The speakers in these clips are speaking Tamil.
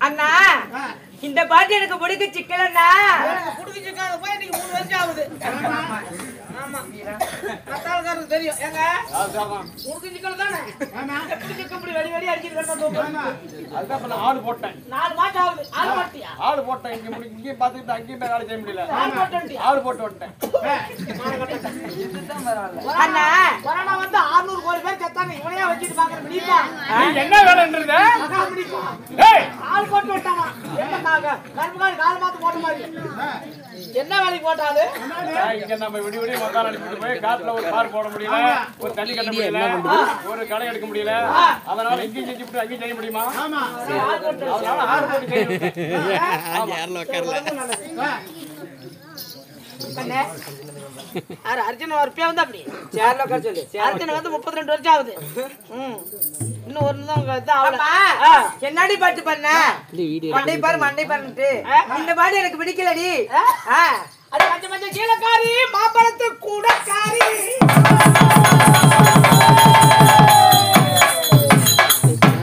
அண்ணா இந்த பாட்டு எனக்கு பிடிக்க சிக்கலண்ணா பிடிக்க சிக்காத போய் இன்னைக்கு 3 வருஷம் ஆகுது. ஆமா மத்தாளக்காரருக்கு தெரியும் ஏங்க பிடிக்க சிக்கல தானே எப்படி வெடி வெடி அடிச்சிட்டு அதுதான் நான் ஆடு போட்டேன் 4 மாசம் ஆகுது. ஆடு போட்டியா? ஆடு போட்டேன். இங்கே பார்த்துட்டு அங்கேயும் வேலை செய்ய முடியல. ஆடு போட்டு வந்துட்டேன். அண்ணா கொரோனா வந்து 600 கோடி பேர் செத்தாங்க. இவனையா வச்சுட்டு பாக்குற முடியுமா? என்ன வேலைன்றது ஆடு போட்டு விட்டானா? கால் மாத்து போட்ட மாதிரி என்ன வேலைக்கு போட்டாது? இங்க நம்ம விடி விடி மொத்தம் அனுப்பிட்டு போய் காட்டுல ஒரு கார் போட முடியல, ஒரு தண்ணி கட்ட முடியல, ஒரு களை எடுக்க முடியல. அதனால இங்கேயும் செஞ்சுட்டு அங்கேயும் செய்ய முடியுமா? அர்ஜுன ஒரு பேர் வந்து அப்படி சேர்ல உட்கார சொல்லு. அர்ஜுன வந்து 32 வருஷம் ஆகுது. இன்னும் ஒரு என்னடி பாட்டு பண்ண மண்டை பாரு மண்டை பாருன்ட்டு இந்த பாட்டு எனக்கு பிடிக்கலடி. அது மஞ்சள் மஞ்சள் கீழக்காரி மாம்பழத்து கூடக்காரி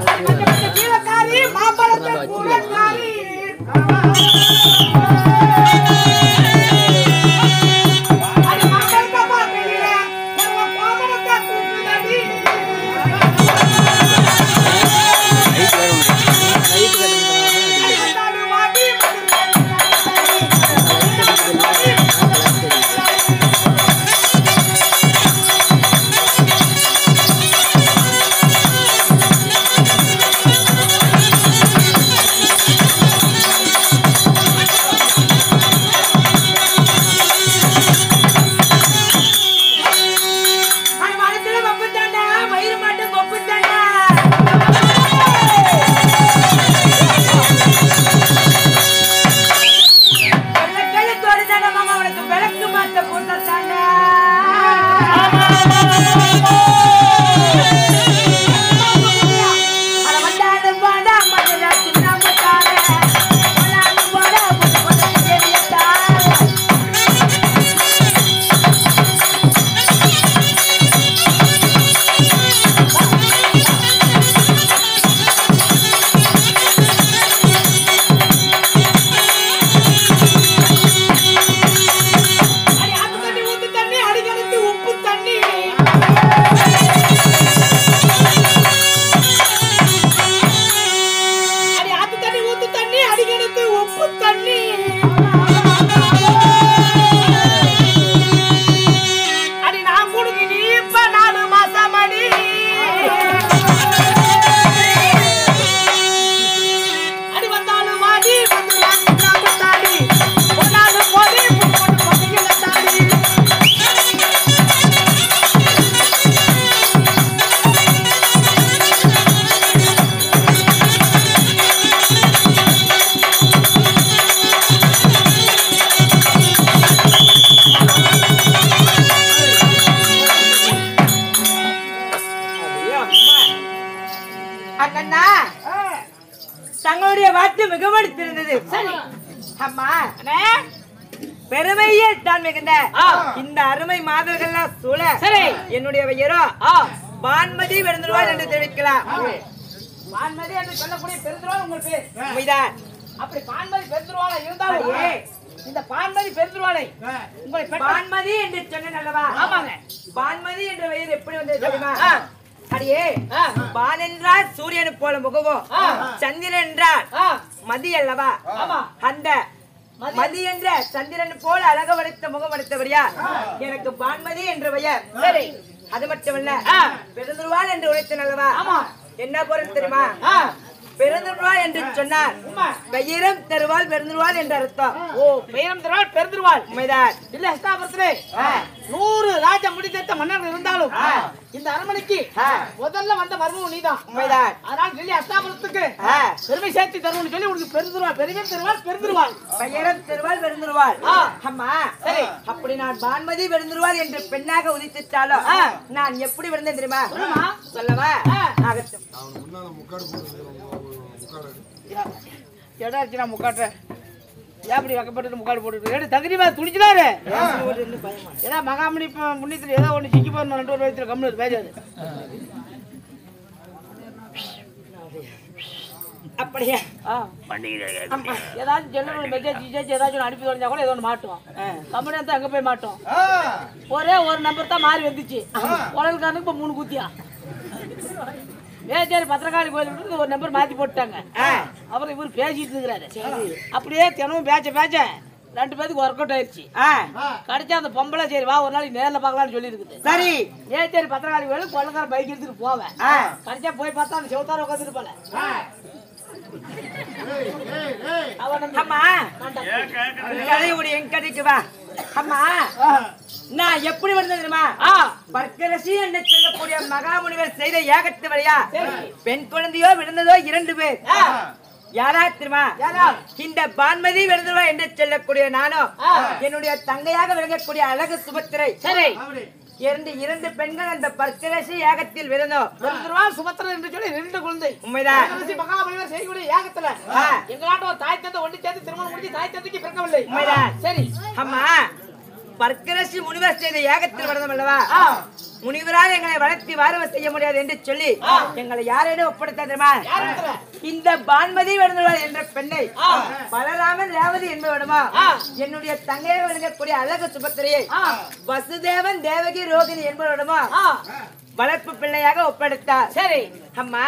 மஞ்சள் மஞ்சள் கீழக்காரி மாம்பழத்து கூடக்காரி தங்களுடைய வார்த்தை மிகப்படுத்திருந்தது. அம்மா பெருமையே தான் மிகுந்த இந்த அருமை மாதர்கள்லாம் சூழ என்னுடைய பெயரோ வான்மதி பெருந்துருவாள் என்று தெரிவிக்கலாம். வான்மதி என்று சொல்லக்கூடிய பெருந்துருவாள் உங்கள் பேர் உண்மைதான். அப்படி வான்மதி பெருந்துருவாளா இருந்தாலும் இந்த பான்மதி பெருந்துருவாளை உங்களை பான்மதி என்று சொன்னேன் அல்லவா? ஆமாங்க. பான்மதி என்ற பெயர் எப்படி வந்தது தெரியுமா? அடியே பான் என்றால் சூரியனை போல முகமோ, சந்திரன் என்றால் மதி அல்லவா? அந்த மதி என்ற சந்திரன் போல அழக வடித்த முகம் வடித்தவரியா எனக்கு பான்மதி என்ற பெயர். சரி, அது மட்டுமல்ல பெருந்துருவாள் என்று உழைத்தேன் அல்லவா? என்ன பொருள் தெரியுமா? பெருந்துருவாள் என்று சொன்னார் பெயரம் தருவாள் பெருந்துருவாள் என்று அர்த்தம். ஓ, பெயரம் தருவாள் பெருந்துருவாள் உண்மைதான் இல்ல? அஸ்தாபுரத்திலே 100 ராஜா முடித்த மன்னர்கள் இருந்தாலும் இந்த அரண்மனைக்கு முதல்ல வந்த மர்மம் நீதான். அதனால டெல்லி அஸ்தாபுரத்துக்கு பெருமை சேர்த்து தருவோம்னு சொல்லி உனக்கு பெருந்துருவாள், பெருந்துருவாள். அம்மா சரி, அப்படி நான் பான்மதி பெருந்துருவாள் என்று பெண்ணாக உதித்தாலும் நான் எப்படி விழுந்தேன் தெரியுமா? சொல்லவா? எடாச்சுனா முக்காட்ட ஏப்படி வக்கப்பட்டு முக்காடு போட்டு தகுதிமா துடிச்சிடாரு. ஏன்னா மகாமணி முன்னியத்தில் ஏதோ ஒன்று சிக்கி போறோம் 2 வயசுல கம்முனு பேசாது. அப்படியே ஏதாச்சும் ஜெனரல் மெசேஜ் ஏதாச்சும் அனுப்பி வந்தா கூட ஏதோ ஒன்று மாட்டோம். கம்பெனி தான் அங்கே போய் மாட்டோம். ஒரே ஒரு நம்பர் தான் மாறி வந்துச்சு. உடலுக்காரனுக்கு இப்போ 3 குத்தியா வேச்சேரி பத்திரகாளி கோயில் ஒரு நம்பர் மாத்தி போட்டாங்க. அப்புறம் இவர் பேசிட்டு இருக்கிறாரு. அப்படியே தினமும் பேச்ச 2 பேருக்கு ஒர்க் அவுட் ஆயிடுச்சு. கடைச்சா அந்த பொம்பளை சரி வா ஒரு நாளைக்கு நேரில் பார்க்கலாம்னு சொல்லி இருக்குது. சரி வேச்சேரி பத்திரகாளி கோயில் கொள்ளக்கார பைக் எடுத்துட்டு போவேன். கடைச்சா போய் பார்த்தா அந்த செவத்தார உட்காந்துட்டு போல. என் கதைக்கு வா. அம்மா நான் எப்படி வந்தது தெரியுமா? பர்க்கரசி என்று சொல்லக்கூடிய மகாமுனிவர் செய்த யாகத்து வழியா பெண் குழந்தையோ விழுந்ததோ 2 பேர். யாரா தெரியுமா? இந்த பான்மதி விழுந்தவா என்று சொல்லக்கூடிய நானும் என்னுடைய தங்கையாக விளங்கக்கூடிய அழகு சுபத்திரை. சரி, 2 பெண்கள் அந்த பர்க்கரசி யாகத்தில் விழுந்தோம். சுபத்திரன் என்று சொல்லி 2 குழந்தை. உண்மைதான். மகாபலிவர் செய்யக்கூடிய யாகத்துல எங்களாட்ட ஒரு தாய் தந்தை ஒன்று சேர்ந்து திருமணம் முடிஞ்சு தாய் தந்தைக்கு பிறக்கவில்லை. உண்மைதான். சரி அம்மா பர்க்கரசி முனிவர் செய்த யாகத்தில் விழுந்தோம் அல்லவா? முனிவரால் எங்களை வளர்த்தி வாரவ செய்ய முடியாது என்று சொல்லி எங்களை யாரையும் ஒப்படைத்தா தெரியுமா? இந்த பான்மதி விழுந்தவள் என்ற பெண்ணை பலராமன் ரேவதி என்பவனுமா என்னுடைய தங்கையை விளங்கக்கூடிய அழகு சுபத்திரையை வசுதேவன் தேவகி ரோகிணி என்பவனுமா வளர்ப்பு பிள்ளையாக ஒப்படைத்தார். சரி அம்மா,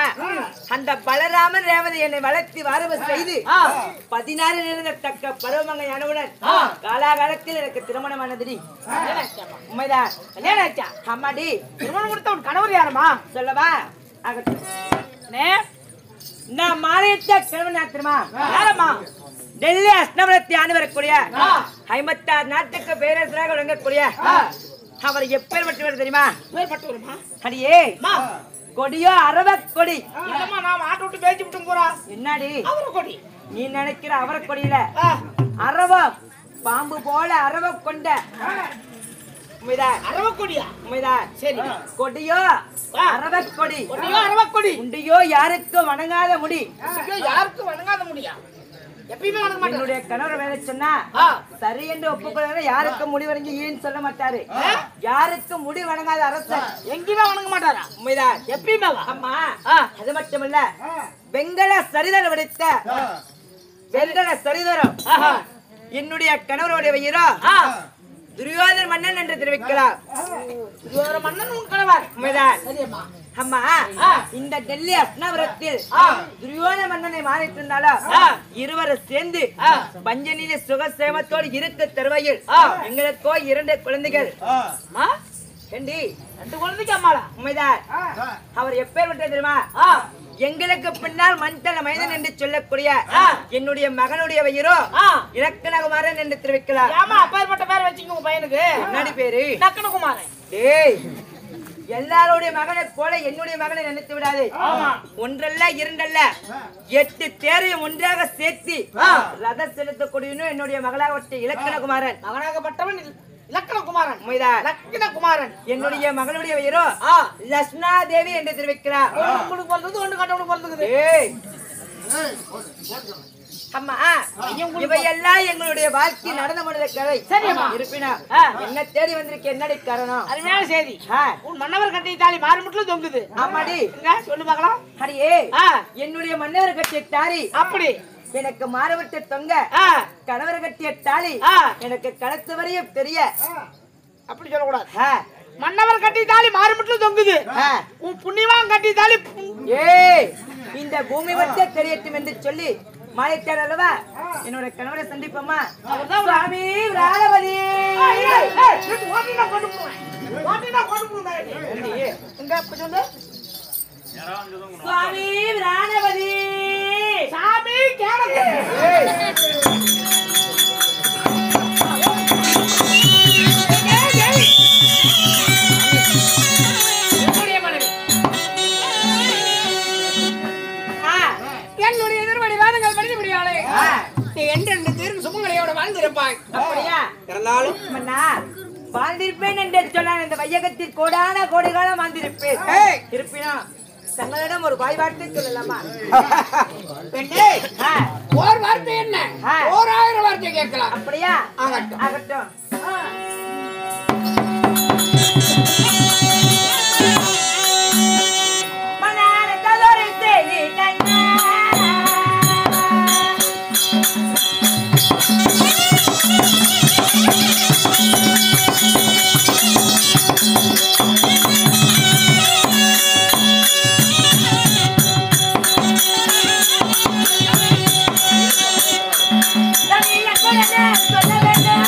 அந்த பலராமன் ரேவதி என்னை வளர்த்தி வரவு செய்து 16 நிறுத்தக்க பருவமங்கை அணுவுடன் காலாகாலத்தில் எனக்கு திருமணம் ஆனதுடி. உண்மைதான். அம்மாடி திருமணம் கொடுத்த உன் கணவர் யாரம்மா சொல்லவா? நான் மாலையிட்ட கிழவன் யாத்திரமா யாரம்மா? டெல்லி அஸ்தமனத்தை ஆண்டு வரக்கூடிய 56 நாட்டுக்கு பேரரசராக விளங்கக்கூடிய அவர் எப்பேர் பட்டு தெரியுமா? அடியே கொடியோ அரவ கொடி. நான் ஆட்டை விட்டு பேச்சு விட்டு போறா. என்னடி அவர கொடி? நீ நினைக்கிற அவர கொடியில அரவம் பாம்பு போல அரவ கொண்ட அரவ கொடியா? உண்மைதான். சரி, கொடியோ அரவ கொடி. அரவ கொடி உண்டியோ யாருக்கும் வணங்காத முடி. யாருக்கும் வணங்காத முடியா? எப்பயுமே என்னுடைய கணவர் வேலை சொன்னா சரி என்று ஒப்புக்கொள்ள யாருக்கும் முடி வணங்கி ஏன்னு சொல்ல மாட்டாரு. யாருக்கும் முடி வணங்காத அரசர் எங்கேயுமே வணங்க மாட்டாரா? உண்மைதான். எப்பயுமே. அம்மா அது மட்டுமல்ல, வெங்கல சரிதரம் வடித்த வெங்கல சரிதரம் என்னுடைய கணவருடைய வயிறோ துரியோதன மன்னன் என்று தெரிவிக்கிறார். துரியோதன மன்னன் உன் கணவர்? உண்மைதான். அம்மா இந்த டெல்லி அஸ்னாபுரத்தில் துரியோதன மன்னனை மாறிட்டு இருந்தாலும் இருவரும் சேர்ந்து பஞ்சனில சுகசேமத்தோடு இருக்க தருவையில் எங்களுக்கோ 2 குழந்தைகள். 2 குழந்தைக்கு அம்மாளா? உண்மைதான். அவர் எப்பேற்பட்ட தெரியுமா? எங்களுக்கு பின்னால் மண்டல மைதன் என்று சொல்லக்கூடிய என்னுடைய மகனுடைய வயிறோ இலக்கணகுமாரன் என்று தெரிவிக்கிறார். ஆமா, அப்பேற்பட்ட பேர் வச்சுங்க உங்க பையனுக்கு. என்னடி பேரு? இலக்கணகுமாரன். டேய், எல்லாருடைய மகனை போல என்னுடைய மகனை நினைத்து விடாது. 1 அல்ல 2 அல்ல 8 தேரையும் ஒன்றாக சேர்த்து ரத செலுத்தக்கூடிய என்னுடைய மகளாக இலக்கணகுமாரன். மகனாகப்பட்டவன் இலக்கணகுமாரன். இலக்கணகுமாரன் என்னுடைய மகளுடைய பெயரோ லட்சுமணா தேவி என்று தெரிவிக்கிறார். உங்களுக்கு பிறந்தது ஒன்று கட்டவனுக்கு பிறந்தது. அம்மா இவையெல்லாம் எங்களுடைய வாழ்க்கை நடந்த முடிந்த கதை. சரியம்மா. இருப்பினா என்ன தேடி வந்திருக்க என்னடி காரணம்? அருமையான செய்தி. உன் மன்னவர் கட்டிய தாலி மாறு மட்டும் தொங்குது. ஆமாடி, சொல்லு பார்க்கலாம். அடியே என்னுடைய மன்னவர் கட்டிய தாலி அப்படி எனக்கு மாறவிட்டு தொங்க, கணவர் கட்டிய தாலி எனக்கு கழுத்து வரையும் தெரிய. அப்படி சொல்லக்கூடாது. மன்னவர் கட்டி தாலி மாறு மட்டும் தொங்குது. உன் புண்ணியவான் கட்டி தாலி இந்த பூமி வச்சே தெரியட்டும் என்று சொல்லி மாலைத்தார் அல்லவா? என்னோட கணவரை சந்திப்போமா? சுவாமி ராணவதி. சுவாமி ராணவதி. சாமி கேளு. இருப்பாய். அப்படியா? இருந்தாலும் மன்னா, வாழ்ந்திருப்பேன் என்று சொன்னான். இந்த வையகத்தில் கோடான கோடி காலம் வாழ்ந்திருப்பேன். இருப்பினும் தங்களிடம் ஒரு வாய் வார்த்தை சொல்லலாமா? பெண்ணே, ஆ, ஒரு வார்த்தை என்ன? 1000 வார்த்தை கேட்கலாம். அப்படியா? ஆகட்டும். ஆகட்டும். மன்னார கலோரி தேடி கண்ணா. தனியா குழந்தை சொல்ல வேண்டாம்.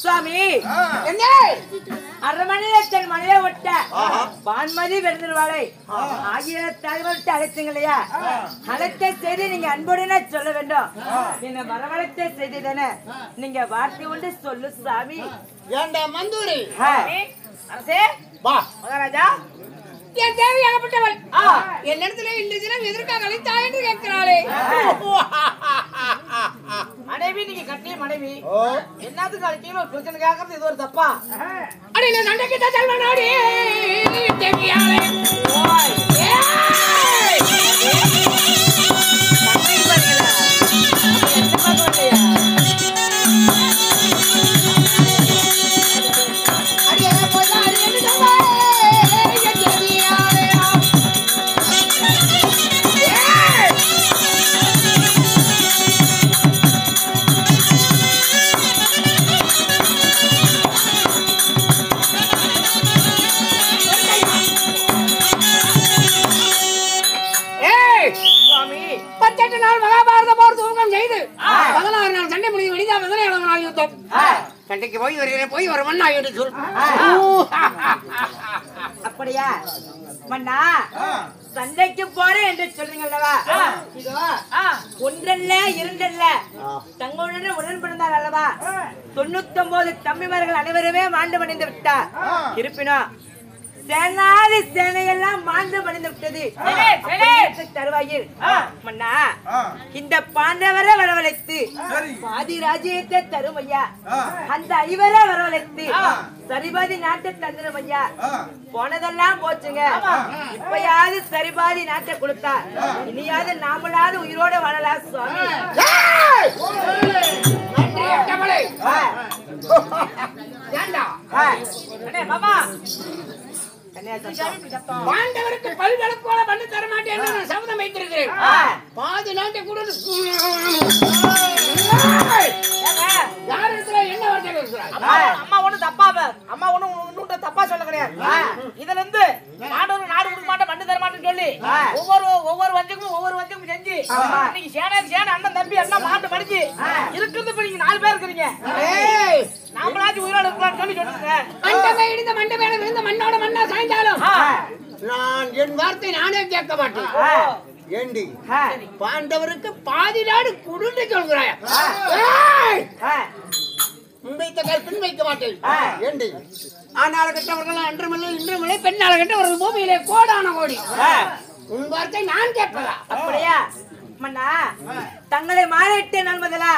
சுவாமி, என்ன? அரமனையில தன் மனையை ஒட்ட வான்மதி விருந்திருவாளை ஆகிய தலைவர்கிட்ட அழைச்சுங்க இல்லையா? அழைத்த செய்தி நீங்க அன்புடனே சொல்ல வேண்டும். என்ன வரவழைத்த செய்தி தானே, நீங்க வார்த்தை கொண்டு சொல்லு சாமி. ஏண்டா மந்தூரி, அரசே, வா. மகாராஜா, என் தேவையாகப்பட்டவள் என்னிடத்துல இன்று தினம் எதற்காக அழைத்தாய் என்று கேட்கிறாளே. மனைவி நீங்க கட்டிய மனைவி என்னத்துக்கு அழைக்கணும்? ஒரு பிரச்சனை கேட்கறது இது ஒரு தப்பா? அடி நான் சண்டைக்கு தான் செல்வன் நாடி தேவியாளே. சண்டைக்கு போய் வருகிறேன், போய் வர மண்ணா என்று சொல். அப்படியா? மன்னா, சண்டைக்கு போறேன் என்று சொல்றீங்க அல்லவா? இதோ ஒன்றல்ல இரண்டல்ல தங்களுடன் உடன்படுந்தார் அல்லவா? 99 தம்பிமார்கள் அனைவருமே மாண்டு மடிந்து விட்டார். இருப்பினும் சேனாதி சேனையெல்லாம் மாண்டு மடிந்து விட்டது. தருவாயில் மன்னா, இந்த பாண்டவரை வரவழைத்து பாதி ராஜ்யத்தை தரும் ஐயா. அந்த ஐவரை வரவழைத்து சரிபாதி நாட்டை தந்துடும் ஐயா. போனதெல்லாம் போச்சுங்க. இப்பயாவது சரிபாதி நாட்டை கொடுத்தா இனியாவது நாமளாவது உயிரோட வாழலாம் சுவாமி. மாமா பாண்டவருக்கு பல்வழக்கோட பண்ணி தர மாட்டேன் என்று நான் சபதம் வைத்திருக்கிறேன். பாதி நாட்டை கூட என்ன வார்த்தை பேசுறாங்க? அம்மா ஒண்ணு தப்பா அம்மா ஒண்ணு தப்பா சொல்ல கிடையாது. இதுல இருந்து நாடு நாடு கொடுக்க மாட்டேன் பண்ணி தர மாட்டேன்னு சொல்லி ஒவ்வொரு வஞ்சக்கும் செஞ்சு இன்னைக்கு சேனை அண்ணன் தம்பி எல்லாம் மாட்டு மடிச்சு இருக்குது. இப்ப நீங்க 4 பேர் இருக்கிறீங்க. நாமளாச்சும் உயிரோட இருக்கலாம்னு சொல்லி சொல்லுங்க. மண்டபம் இடிந்த மண்டபம் விழுந்த மண்ணோட மண்ணா சாய்ந்தாலும் நான் என் வார்த்தை நானே கேட்க மாட்டேன். ஏண்டி பாண்டவருக்கு பாதி நாடு குடுன்னு சொல்கிறாய்? முன்வைத்த கால் பின் வைக்க மாட்டேன். ஏண்டி ஆனால கட்டவர்கள் அன்றுமில்லை இன்றுமில்லை, பெண்ணால கட்டவர்கள் பூமியிலே கோடான கோடி. உன் வார்த்தை நான் கேட்பதா? அப்படியா? மன்னா, தங்களை மாறிட்டு நான் முதலா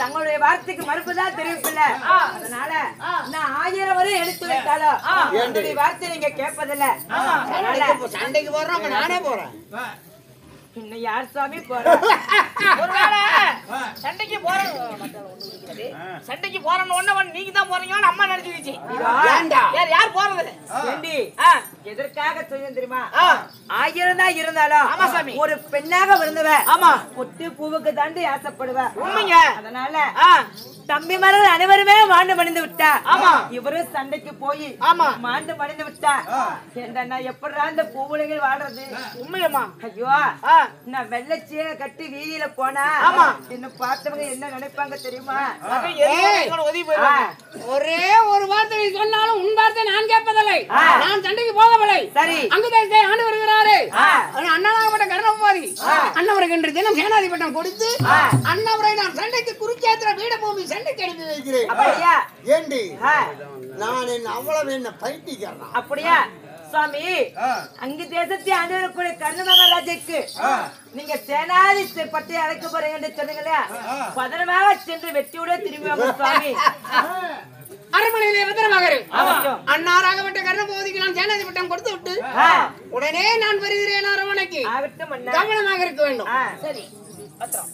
தங்களுடைய வார்த்தைக்கு மறுப்புதான் தெரிவிப்பில்லை. அதனால நான் 1000 வரை எடுத்து வைத்தாலும் என்னுடைய வார்த்தை நீங்க கேட்பதில்லை. சண்டைக்கு போறோம், நானே போறேன். இன்னும் யார் சுவாமி போறோம்? ஒருவேளை சண்டைக்கு போறோம்னு ஒண்ணு நீங்க தான் போறீங்கன்னு அம்மா நினைச்சுக்கிச்சு. யார் போறது? எதற்காக சொல்லுங்க தெரியுமா? 1000 தான் இருந்தாலும் ஆமா சாமி, ஒரு பெண்ணாக விருந்துவ. ஆமா, பொட்டு பூவுக்கு தாண்டி ஆசைப்படுவ. உண்மைங்க. அதனால தம்பிமார்கள் அனைவருமே மாண்டு மடிந்து விட்டா. ஆமா. இவரும் சண்டைக்கு போய் ஆமா. மாண்டு மடிந்து விட்டா. ஏண்டா எப்படா இந்த பூவுலகில் வாழ்றது? உண்மையம்மா. ஐயோ நான் வெள்ளச்சிய கட்டி வீதியில போனா ஆமா. என்ன பார்த்தவங்க என்ன நினைப்பாங்க தெரியுமா? ஒதுங்கி போயிடுவாங்க. ஒரே ஒரு வார்த்தை நீ சொன்னாலும் உன் வார்த்தை நான் கேட்பதில்லை. நான் சண்டைக்கு போகவில்லை. சரி. அங்குதேசத்தை ஆண்டு வருகிறாரு அண்ணனாகப்பட்ட கருணாபாதி அண்ணவருக்கு இன்று தினம் சேனாதிபட்டம் கொடுத்து அண்ணவரை நான் சண்டைக்கு குருச்சேத்திர பீடபூமி சண்டைக்கு அனுப்பி வைக்கிறேன். அப்படியா? ஏண்டி நான் என்ன அவ்வளவு என்ன பைத்திக்கிறேன்? அப்படியா சுவாமி? அங்கு தேசத்தை ஆண்டவருக்குரிய கர்ண மகாராஜாக்கு நீங்க சேனாதி பற்றி அழைக்க போறீங்க என்று சொன்னீங்களே, பதனமாக சென்று வெற்றியோட திரும்பி வாங்க சுவாமி. அரண்மனையிலே பத்திரமாக அன்னாராகப்பட்ட கர்ணபோதிக்கு நான் சேனாதிபட்டம் கொடுத்து விட்டு உடனே நான் வருகிறேன் அரண்மனைக்கு. கவனமாக இருக்க வேண்டும். சரி பத்திரம்.